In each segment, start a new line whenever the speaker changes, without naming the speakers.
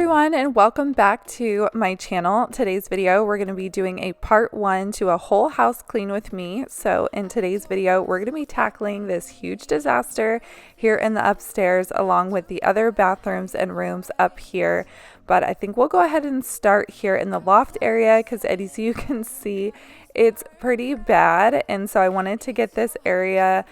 everyone, and welcome back to my channel. Today's video we're going to be doing a part 1 to a whole house clean with me. So in today's video we're going to be tackling this huge disaster here in the upstairs along with the other bathrooms and rooms up here. But I think we'll go ahead and start here in the loft area because as you can see it's pretty bad, and so I wanted to get this area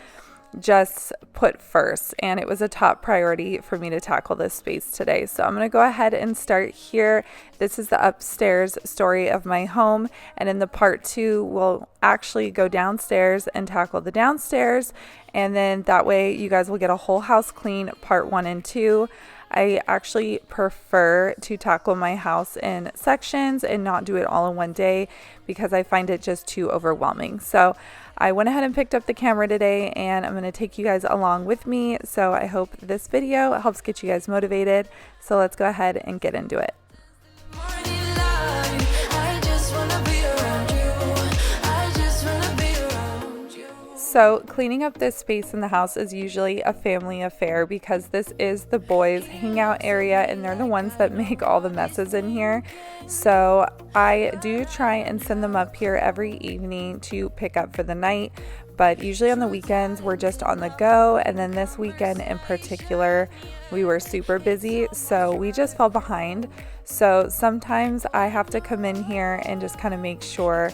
just put first, and it was a top priority for me to tackle this space today. So I'm going to go ahead and start here. This is the upstairs story of my home, and in the part 2 we'll actually go downstairs and tackle the downstairs, and then that way you guys will get a whole house clean part 1 and 2. I actually prefer to tackle my house in sections and not do it all in one day because I find it just too overwhelming. So I went ahead and picked up the camera today, and I'm going to take you guys along with me. So I hope this video helps get you guys motivated. So let's go ahead and get into it. So cleaning up this space in the house is usually a family affair because this is the boys' hangout area and they're the ones that make all the messes in here. So I do try and send them up here every evening to pick up for the night, but usually on the weekends we're just on the go, and then this weekend in particular we were super busy, so we just fell behind. So sometimes I have to come in here and just kind of make sure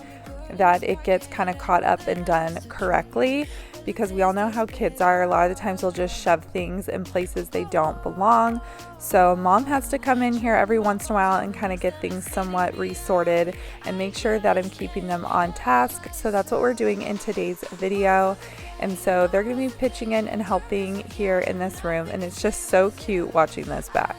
that it gets kind of caught up and done correctly, because we all know how kids are. A lot of the times they'll just shove things in places they don't belong. So mom has to come in here every once in a while and kind of get things somewhat resorted and make sure that I'm keeping them on task. So that's what we're doing in today's video. And so they're going to be pitching in and helping here in this room, and it's just so cute watching this back.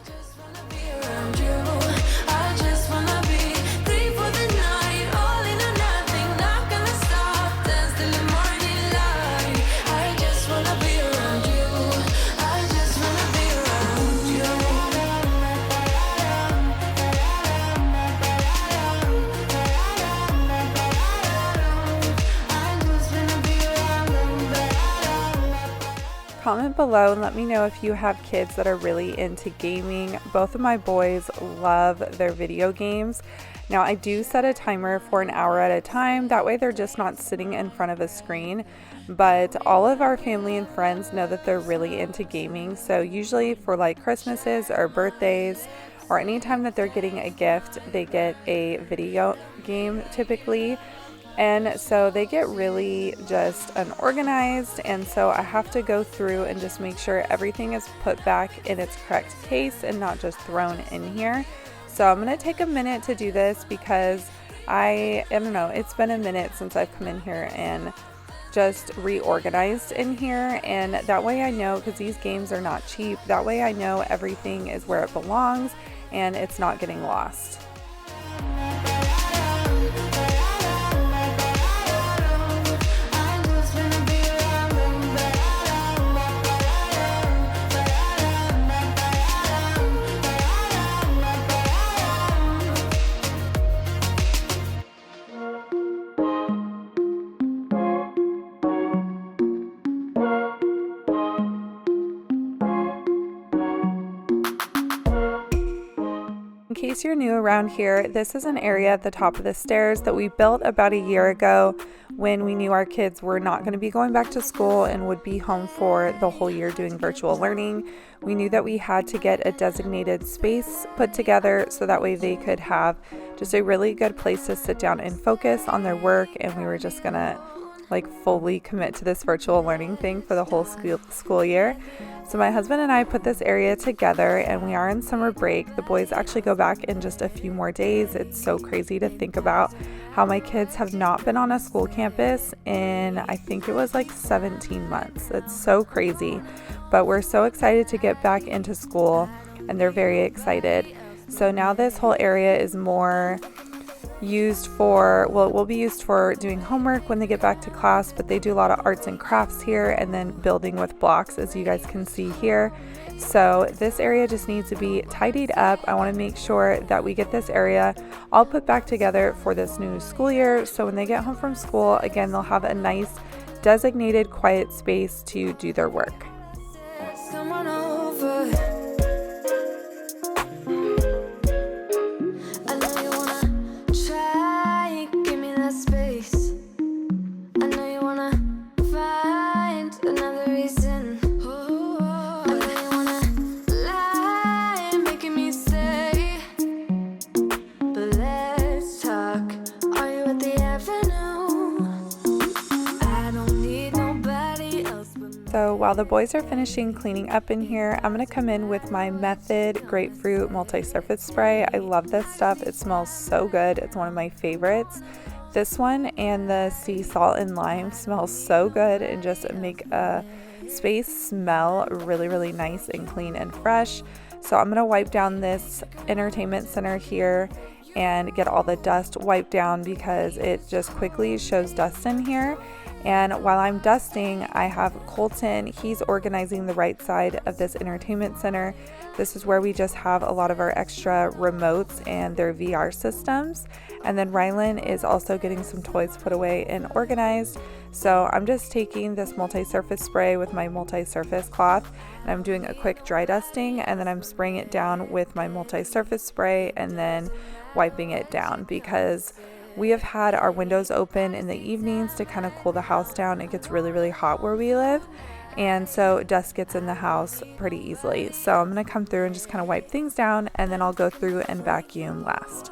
Comment below and let me know if you have kids that are really into gaming. Both of my boys love their video games. Now I do set a timer for an hour at a time, that way they're just not sitting in front of a screen. But all of our family and friends know that they're really into gaming, so usually for like Christmases or birthdays or anytime that they're getting a gift, they get a video game typically. And so they get really just unorganized, and so I have to go through and just make sure everything is put back in its correct case and not just thrown in here. So I'm going to take a minute to do this because I don't know, it's been a minute since I've come in here and just reorganized in here, and that way I know, because these games are not cheap, that way I know everything is where it belongs and it's not getting lost. In case you're new around here, this is an area at the top of the stairs that we built about a year ago when we knew our kids were not going to be going back to school and would be home for the whole year doing virtual learning. We knew that we had to get a designated space put together so that way they could have just a really good place to sit down and focus on their work, and we were just going to like fully commit to this virtual learning thing for the whole school year. So my husband and I put this area together, and we are in summer break. The boys actually go back in just a few more days. It's so crazy to think about how my kids have not been on a school campus in, I think it was like 17 months. It's so crazy, but we're so excited to get back into school, and they're very excited. So now this whole area is more used for, well, it will be used for doing homework when they get back to class, but they do a lot of arts and crafts here and then building with blocks, as you guys can see here. So this area just needs to be tidied up. I want to make sure that we get this area all put back together for this new school year, so when they get home from school, again, they'll have a nice designated quiet space to do their work. while the boys are finishing cleaning up in here, I'm going to come in with my Method Grapefruit Multi-Surface Spray. I love this stuff. It smells so good. It's one of my favorites. This one and the sea salt and lime smell so good and just make a space smell really, really nice and clean and fresh. So I'm going to wipe down this entertainment center here and get all the dust wiped down because it just quickly shows dust in here. And while I'm dusting, I have Colton. He's organizing the right side of this entertainment center. This is where we just have a lot of our extra remotes and their VR systems. And then Rylan is also getting some toys put away and organized. So I'm just taking this multi-surface spray with my multi-surface cloth and I'm doing a quick dry dusting, and then I'm spraying it down with my multi-surface spray and then wiping it down because we have had our windows open in the evenings to kind of cool the house down. It gets really, really hot where we live, and so dust gets in the house pretty easily. So I'm going to come through and just kind of wipe things down, and then I'll go through and vacuum last.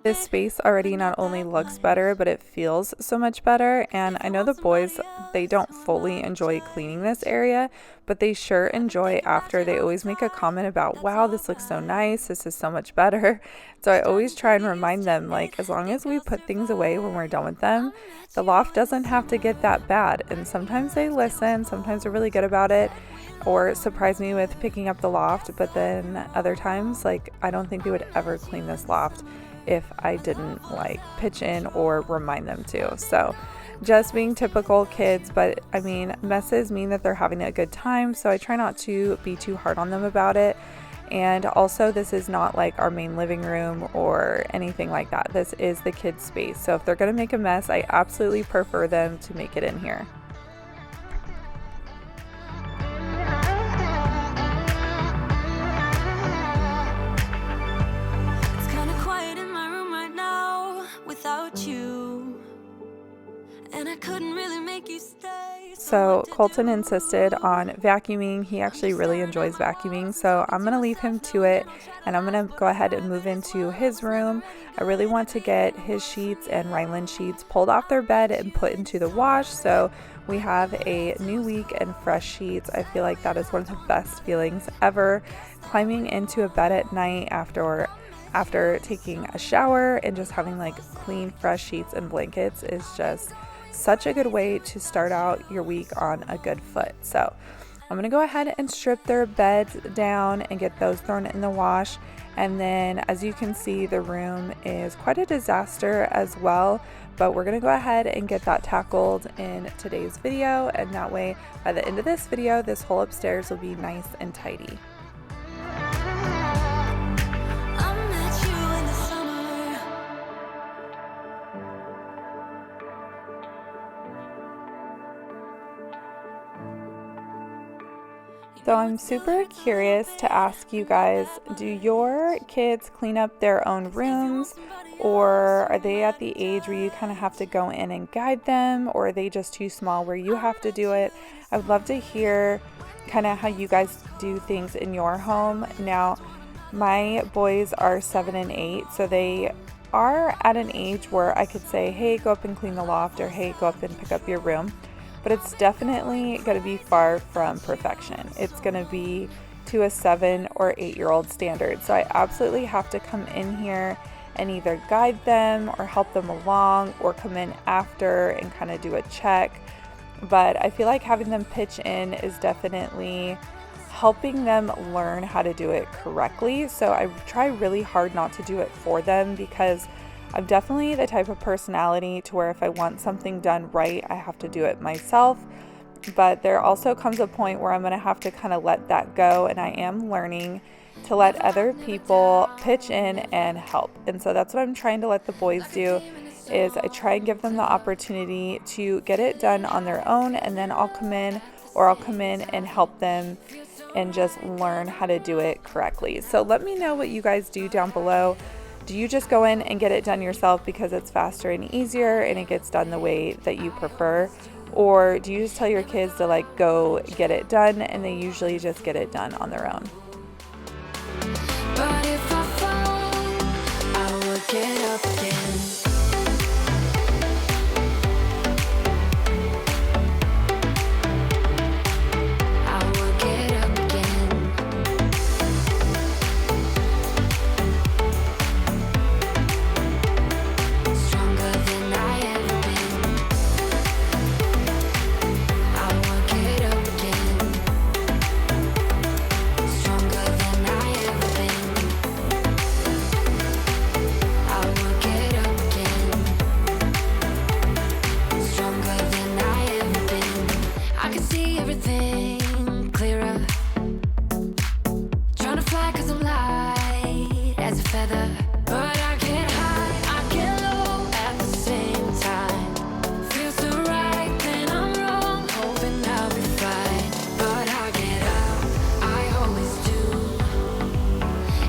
This space already not only looks better, but it feels so much better. And I know the boys, they don't fully enjoy cleaning this area, but they sure enjoy after. They always make a comment about, wow, this looks so nice. This is so much better. So I always try and remind them, like, as long as we put things away when we're done with them, the loft doesn't have to get that bad. And sometimes they listen, sometimes they're really good about it, or surprise me with picking up the loft. But then other times, like, I don't think they would ever clean this loft if I didn't like pitch in or remind them to. So just being typical kids, but I mean, messes mean that they're having a good time, so I try not to be too hard on them about it. And also, this is not like our main living room or anything like that. This is the kids' space, so if they're gonna make a mess, I absolutely prefer them to make it in here.
Without you, and I couldn't really make you stay.
So Colton insisted on vacuuming. He actually really enjoys vacuuming, so I'm gonna leave him to it, and I'm gonna go ahead and move into his room. I really want to get his sheets and Rylan's sheets pulled off their bed and put into the wash, so we have a new week and fresh sheets. I feel like that is one of the best feelings ever. Climbing into a bed at night after taking a shower and just having like clean, fresh sheets and blankets is just such a good way to start out your week on a good foot. So I'm gonna go ahead and strip their beds down and get those thrown in the wash. And then, as you can see, the room is quite a disaster as well, but we're gonna go ahead and get that tackled in today's video, and that way by the end of this video, this whole upstairs will be nice and tidy. So I'm super curious to ask you guys, do your kids clean up their own rooms, or are they at the age where you kind of have to go in and guide them, or are they just too small where you have to do it? I would love to hear kind of how you guys do things in your home. Now, my boys are 7 and 8, so they are at an age where I could say, hey, go up and clean the loft, or hey, go up and pick up your room. But it's definitely going to be far from perfection. It's going to be to a 7 or 8-year-old standard. So I absolutely have to come in here and either guide them or help them along, or come in after and kind of do a check. But I feel like having them pitch in is definitely helping them learn how to do it correctly. So I try really hard not to do it for them, because I'm definitely the type of personality to where if I want something done right, I have to do it myself. But there also comes a point where I'm going to have to kind of let that go, and I am learning to let other people pitch in and help. And so that's what I'm trying to let the boys do, is I try and give them the opportunity to get it done on their own, and then I'll come in and help them and just learn how to do it correctly. So let me know what you guys do down below. Do you just go in and get it done yourself because it's faster and easier and it gets done the way that you prefer? Or do you just tell your kids to like go get it done, and they usually just get it done on their own?
But if I fall, I will get up again. I will get up again. Stronger than I ever been. I will get up again. Stronger than I ever been. I will get up again. Stronger than I ever been. I can see everything clearer. Trying to fly 'cause I'm light as a feather. But I get high, I get low at the same time. Feels so right, then I'm wrong, hoping I'll be fine. But I get up, I always do.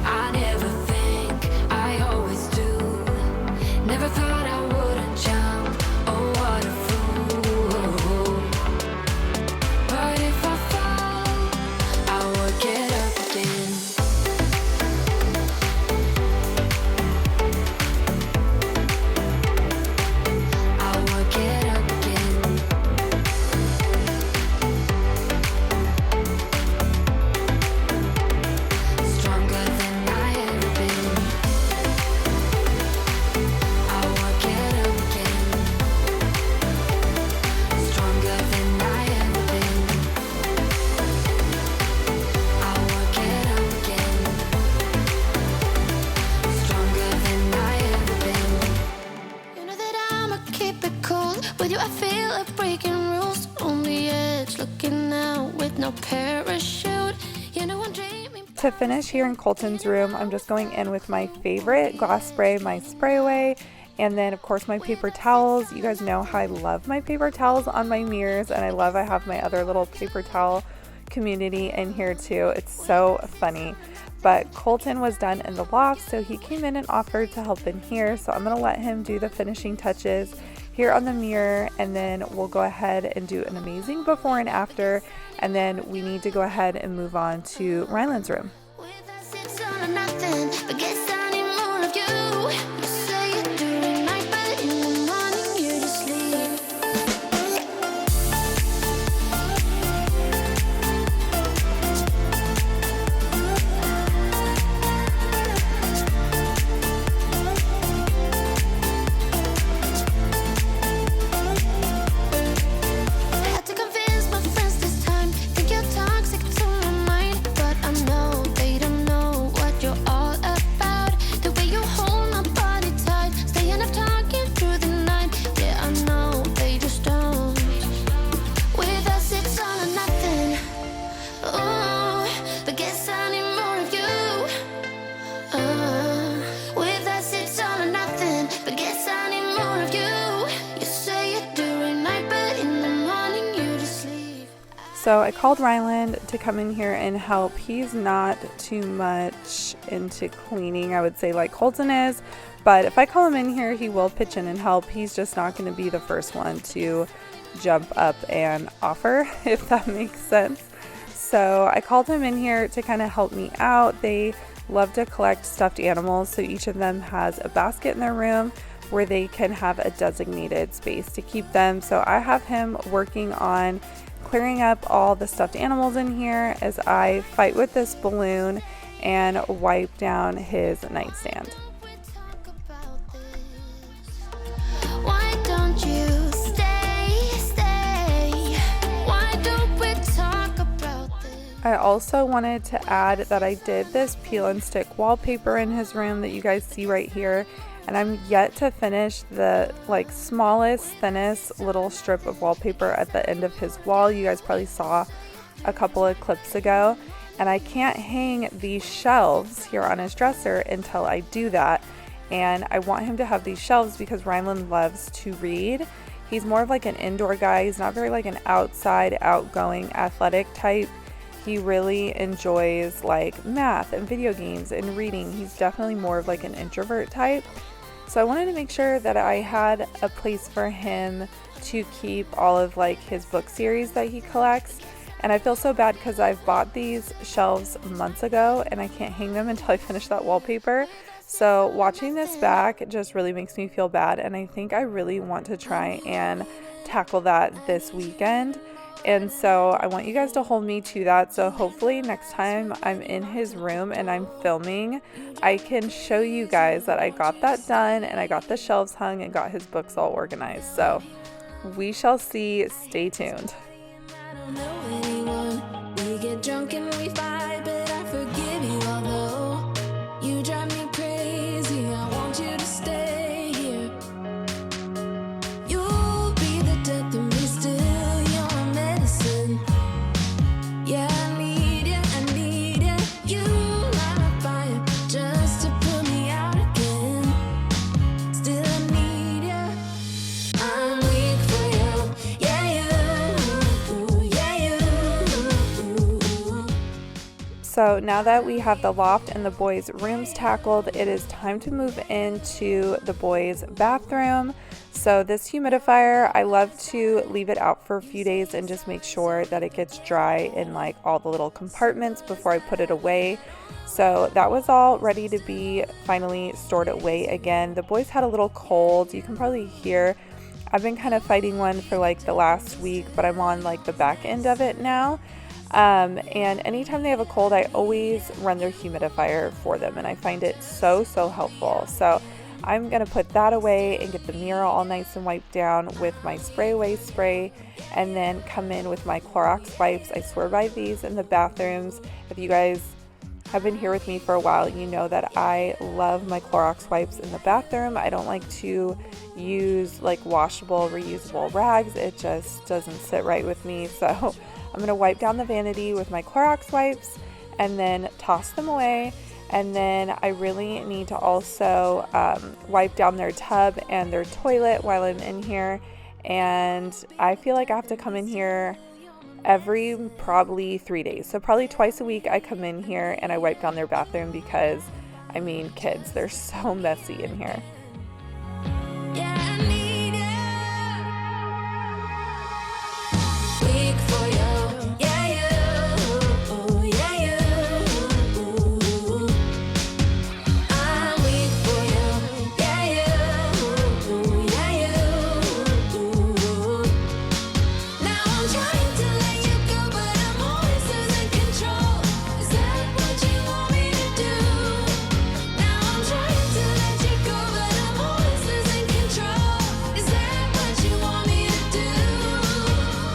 I never think, I always do. Never thought I wouldn't jump, oh what a fool. But if I fall, I will get up again. I will get up again. Stronger than I ever been. I will get up again. Stronger than I ever been. I will get up again. Stronger than I ever been. You know that I'ma keep it cool. With you I feel like breaking rules. On the edge, looking out with no parachute. You know I'm dreaming.
To finish here in Colton's room, I'm just going in with my favorite glass spray, my spray away, and then of course my paper towels. You guys know how I love my paper towels on my mirrors, and I have my other little paper towel community in here too. It's so funny. But Colton was done in the loft, so he came in and offered to help in here. So I'm gonna let him do the finishing touches here on the mirror, and then we'll go ahead and do an amazing before and after, and then we need to go ahead and move on to Ryland's room.
With us it's all or nothing, but guess I need more of you. You say it during night, but in the morning you just leave. Had to convince my friends this time. Think you're toxic to my mind, but I know they don't know what you're all about. The way you hold my body tight, staying up talking through the night. Yeah, I know they just don't. With us it's all or nothing. Oh, but guess I need more of you. With us it's all or nothing, but guess I need more of you. You say it during night, but in the morning you just leave.
So I called Ryland to come in here and help. He's not too much into cleaning, I would say, like Colton is, but if I call him in here, he will pitch in and help. He's just not going to be the first one to jump up and offer, if that makes sense. So I called him in here to kind of help me out. They love to collect stuffed animals, so each of them has a basket in their room where they can have a designated space to keep them. So I have him working on clearing up all the stuffed animals in here as I fight with this balloon and wipe down his nightstand.
We talk about this. Why don't you stay? Why don't we talk about this?
I also wanted to add that I did this peel and stick wallpaper in his room that you guys see right here, and I'm yet to finish the smallest, thinnest little strip of wallpaper at the end of his wall. You guys probably saw a couple of clips ago, and I can't hang these shelves here on his dresser until I do that. and I want him to have these shelves because Rylan loves to read. He's more of like an indoor guy. He's not very like an outside, outgoing, athletic type. He really enjoys like math and video games and reading. He's definitely more of like an introvert type. So I wanted to make sure that I had a place for him to keep all of like his book series that he collects. And I feel so bad because I've bought these shelves months ago and I can't hang them until I finish that wallpaper. So watching this back just really makes me feel bad, and I think I really want to try and tackle that this weekend. And so I want you guys to hold me to that. So hopefully next time I'm in his room and I'm filming, I can show you guys that I got that done and I got the shelves hung and got his books all organized. So we shall see. Stay tuned.
I don't know anyone. We get drunk and we fight, but I forgive you, although you drive me crazy. I want you to stay here. You'll be the death of me still. You're my medicine. Yeah, I need you, I need you. You light my fire just to put me out again. Still I need you. I'm weak for you. Yeah, you. Yeah, you.
So now that we have the loft and the boys' rooms tackled, it is time to move into the boys' bathroom. So this humidifier, I love to leave it out for a few days and just make sure that it gets dry in like all the little compartments before I put it away. So that was all ready to be finally stored away again. The boys had a little cold. You can probably hear I've been kind of fighting one for like the last week, but I'm on like the back end of it now. And anytime they have a cold, I always run their humidifier for them, and I find it so helpful. So I'm going to put that away and get the mirror all nice and wiped down with my spray away spray, and then come in with my Clorox wipes. I swear by these in the bathrooms. If you guys have been here with me for a while, you know that I love my Clorox wipes in the bathroom. I don't like to use like washable, reusable rags. It just doesn't sit right with me. So I'm going to wipe down the vanity with my Clorox wipes and then toss them away. And then I really need to also wipe down their tub and their toilet while I'm in here. And I feel like I have to come in here every probably 3 days. So probably twice a week I come in here and I wipe down their bathroom because, I mean, kids, they're so messy in here.
Yeah, I need you. Weak for you. Yeah, you. Yeah, you. I'm weak for you. Yeah, you. Yeah, you. Now I'm trying to let you go, but I'm always losing control. Is that what you want me to do? Now I'm trying to let you go, but I'm always losing control. Is that what you want me to do?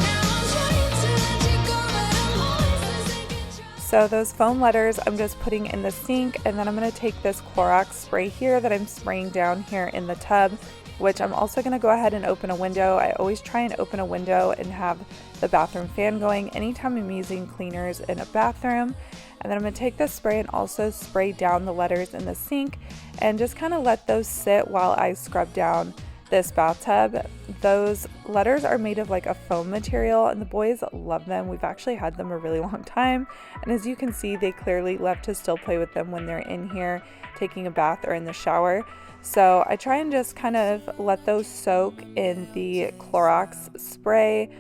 Now I'm trying to let you go, but I'm always losing control.
So those foam letters I'm just putting in the sink, and then I'm going to take this Clorox spray here that I'm spraying down here in the tub, which I'm also going to go ahead and open a window. I always try and open a window and have the bathroom fan going anytime I'm using cleaners in a bathroom. And then I'm going to take this spray and also spray down the letters in the sink and just kind of let those sit while I scrub down this bathtub. Those letters are made of like a foam material and the boys love them. We've actually had them a really long time, and as you can see, they clearly love to still play with them when they're in here taking a bath or in the shower. So I try and just kind of let those soak in the Clorox spray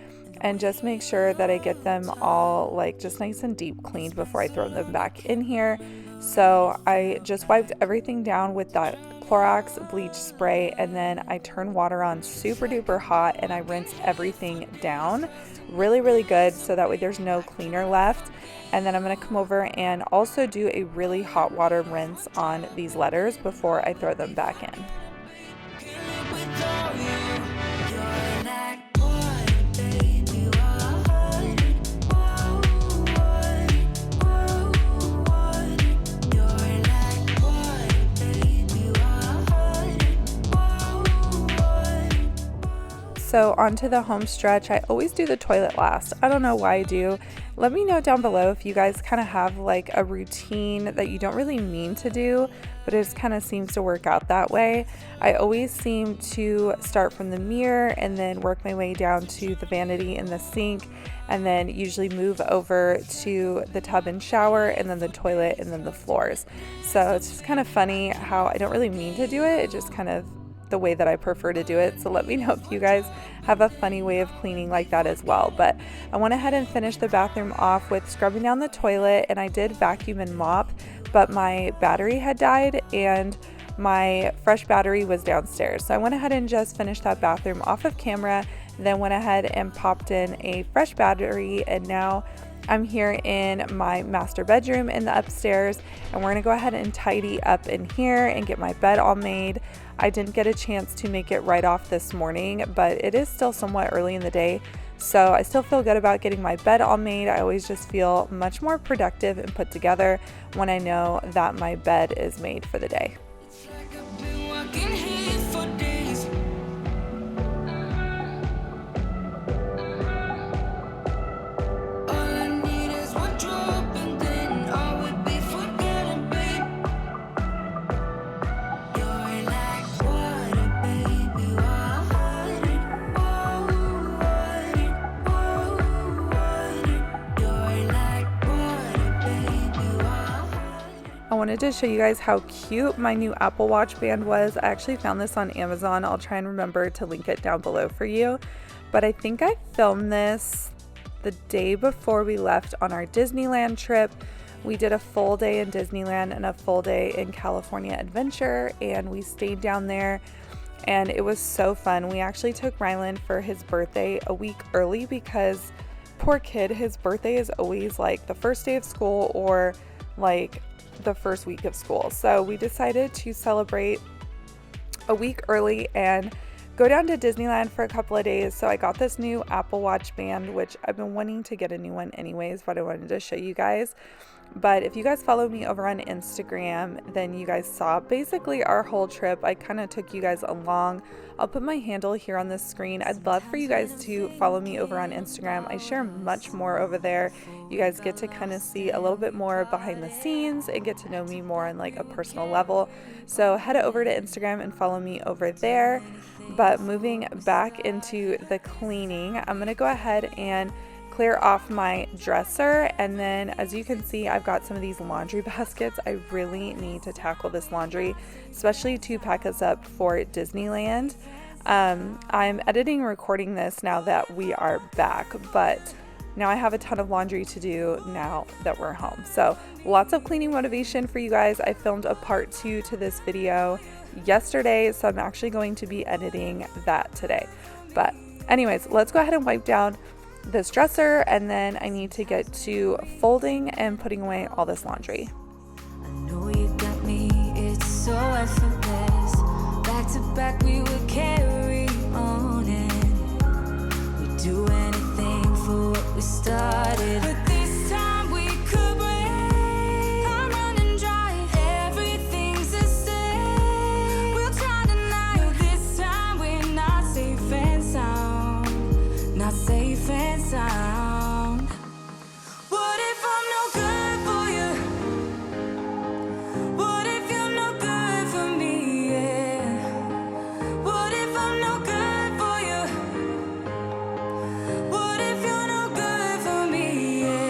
and just make sure that I get them all like just nice and deep cleaned before I throw them back in here. So I just wiped everything down with that Clorox bleach spray, and then I turn water on super duper hot and I rinse everything down really good so that way there's no cleaner left. And then I'm going to come over and also do a really hot water rinse on these letters before I throw them back in. So onto the home stretch. I always do the toilet last. I don't know why I do. Let me know down below if you guys kind of have like a routine that you don't really mean to do, but it just kind of seems to work out that way. I always seem to start from the mirror and then work my way down to the vanity in the sink, and then usually move over to the tub and shower, and then the toilet, and then the floors. So it's just kind of funny how I don't really mean to do it. It just kind of the way that I prefer to do it. So let me know if you guys have a funny way of cleaning like that as well. But I went ahead and finished the bathroom off with scrubbing down the toilet, and I did vacuum and mop, but my battery had died and my fresh battery was downstairs. So I went ahead and just finished that bathroom off of camera, then went ahead and popped in a fresh battery, and now I'm here in my master bedroom in the upstairs, and we're gonna go ahead and tidy up in here and get my bed all made. I didn't get a chance to make it right off this morning, but it is still somewhat early in the day, so I still feel good about getting my bed all made. I always just feel much more productive and put together when I know that my bed is made for the day. I wanted to show you guys how cute my new Apple Watch band was. I actually found this on Amazon. I'll try and remember to link it down below for you. But I think I filmed this the day before we left on our Disneyland trip. We did a full day in Disneyland and a full day in California Adventure, and we stayed down there, and it was so fun. We actually took Ryland for his birthday a week early because poor kid, his birthday is always like the first day of school or like the first week of school. So we decided to celebrate a week early and go down to Disneyland for a couple of days. So I got this new Apple Watch band, which I've been wanting to get a new one anyways, but I wanted to show you guys. But if you guys follow me over on Instagram, then you guys saw basically our whole trip. I kind of took you guys along. I'll put my handle here on the screen. I'd love for you guys to follow me over on Instagram. I share much more over there. You guys get to kind of see a little bit more behind the scenes and get to know me more on like a personal level. So head over to Instagram and follow me over there. But moving back into the cleaning, I'm going to go ahead and clear off my dresser, and then as you can see, I've got some of these laundry baskets. I really need to tackle this laundry, especially to pack us up for Disneyland. I'm editing and recording this now that we are back, but now I have a ton of laundry to do now that we're home. So lots of cleaning motivation for you guys. I filmed a part 2 to this video yesterday, so I'm actually going to be editing that today. But anyways, let's go ahead and wipe down this dresser, and then I need to get to folding and putting away all this laundry.
I know you got me, it's so effortless. Back to back we would carry on, and we'd do anything for what we started. But this time we could break. I'm running dry, everything's the same. We'll try tonight, this time we're not safe and sound. Not safe and sound. What if I'm no good for you? What if you're no good for me? Yeah. What if I'm no good for you? What if you're no good for me? Yeah.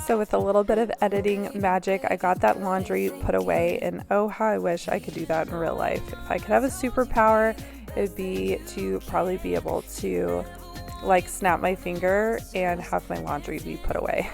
So with a little bit of editing magic, I got that laundry put away, and oh, how I wish I could do that in real life. If I could have a superpower, it'd be to probably be able to like snap my finger and have my laundry be put away.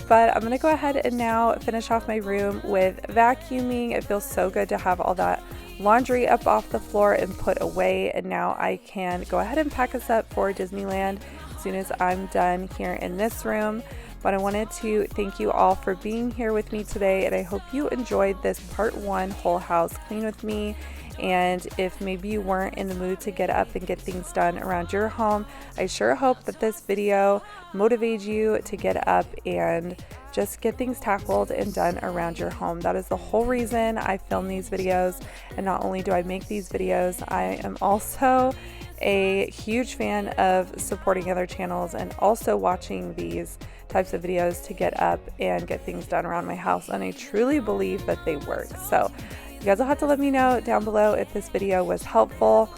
But I'm gonna go ahead and now finish off my room with vacuuming. It feels so good to have all that laundry up off the floor and put away, and now I can go ahead and pack us up for Disneyland as soon as I'm done here in this room. But I wanted to thank you all for being here with me today, and I hope you enjoyed this part 1 whole house clean with me. And if maybe you weren't in the mood to get up and get things done around your home, I sure hope that this video motivates you to get up and just get things tackled and done around your home. That is the whole reason I film these videos. And not only do I make these videos, I am also a huge fan of supporting other channels and also watching these types of videos to get up and get things done around my house. And I truly believe that they work. So you guys will have to let me know down below if this video was helpful.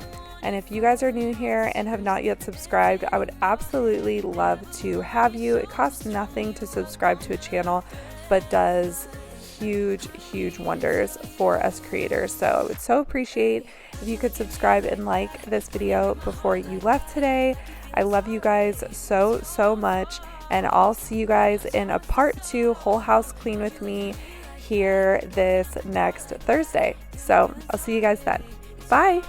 And if you guys are new here and have not yet subscribed, I would absolutely love to have you. It costs nothing to subscribe to a channel, but does huge wonders for us creators. So I would so appreciate if you could subscribe and like this video before you left today. I love you guys so much, and I'll see you guys in a part 2 whole house clean with me here this next Thursday. So I'll see you guys then. Bye.